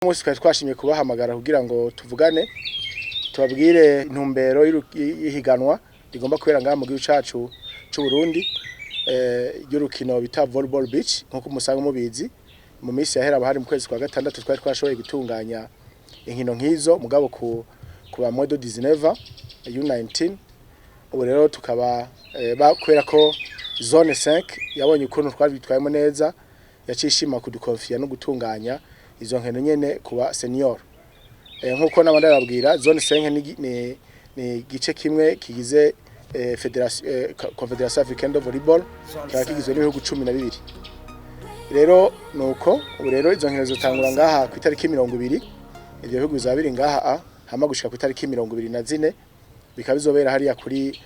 Umunsi twari twashimye kubahamagara kugira ngo tuvugane tubabwire intumbero y'ihiganwa rigomba kubera ngaha mu gihugu cacu c'u Burundi y'urukino bita volleyball beach nkuko musanzwe mubizi mu minsi yahera bahari mu kwezi kwa gatandatu twari twashoboye gutunganya inkino nkizo mugabo ku ba modo 19 U19 ubu rero tukaba bakwera ko zone 5 yabonye ukuntu twari bitwayemo neza yacishima kudukonfia no gutunganya izo nkino nyene kuba senior nkuko nabandi babwira zone 5 ni gice kimwe kigize Confederation Africaine de Volleyball kigizwe n'ibihugu 12 rero nuko ubu rero izo nkino zotangura ngaha ku itariki 20 ibyo bihugu bizabiri ngaha hama gushika ku itariki 24 bikaba bizobera hariya kuri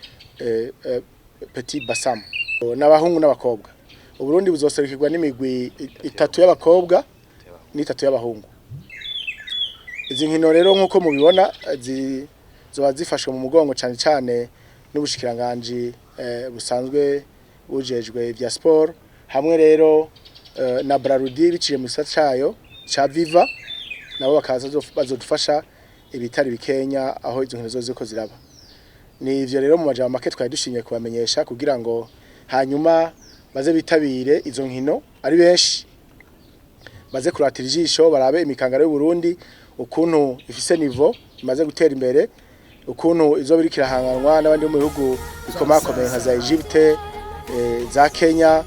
Petit Bassam n'abahungu n'abakobwa Uburundi buzoserukirwa n'imigwi itatu y'abakobwa n'itatu y'abahungu. Izi nkino rero nkuko mubibona zoba zifashwe mu mugongo cyane n'ubushikiranganje busanzwe bujejwe vya sport hamwe rero na Brarudi biciye mu gisata cayo ca Viva nabo bakaza bazodufasha ibitari bikenya aho izo nkino zoziko ziraba. Ni ivyo rero mu majambo make twari dushimye kubamenyesha kugira ngo hanyuma baze bitabire izo nkino ari benshi baze kuratira ijisho barabe imikangaro y'u Burundi ukuntu ifise niveau imaze gutera imbere ukuntu izo biri kirahanganwa n'abandi mu bihugu bikomakomeye nka za Egypte za Kenya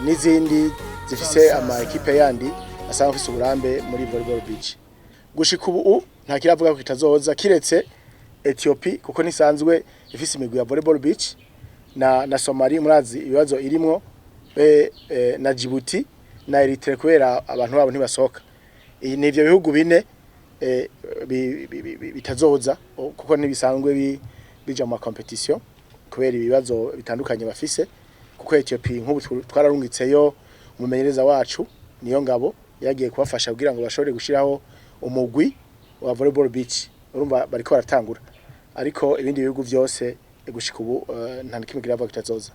n'izindi zifise ama equipe yandi asanga afise uburambe muri volleyball beach gushika ubu nta kiravuga ko kitazoza kiretse Ethiopia kuko nisanzwe ifise imigwi ya volleyball beach na Somalia murazi ibibazo irimwo na Djibouti na Eritrea kubera abantu babo ntibasohoka ni ivyo bihugu bine bitazoza kuko nibisanzwe bija mu competition kubera ibibazo bitandukanye bafise kuko Ethiopia nk'ubu twararungitseyo umumenyereza wacu niyo ngabo yagiye kubafasha kugira ngo bashobore gushiraho umugwi wa volleyball beach urumva bariko baratangura ariko ibindi bihugu byose gushika ubu nta nikimwe kirava kitazoza.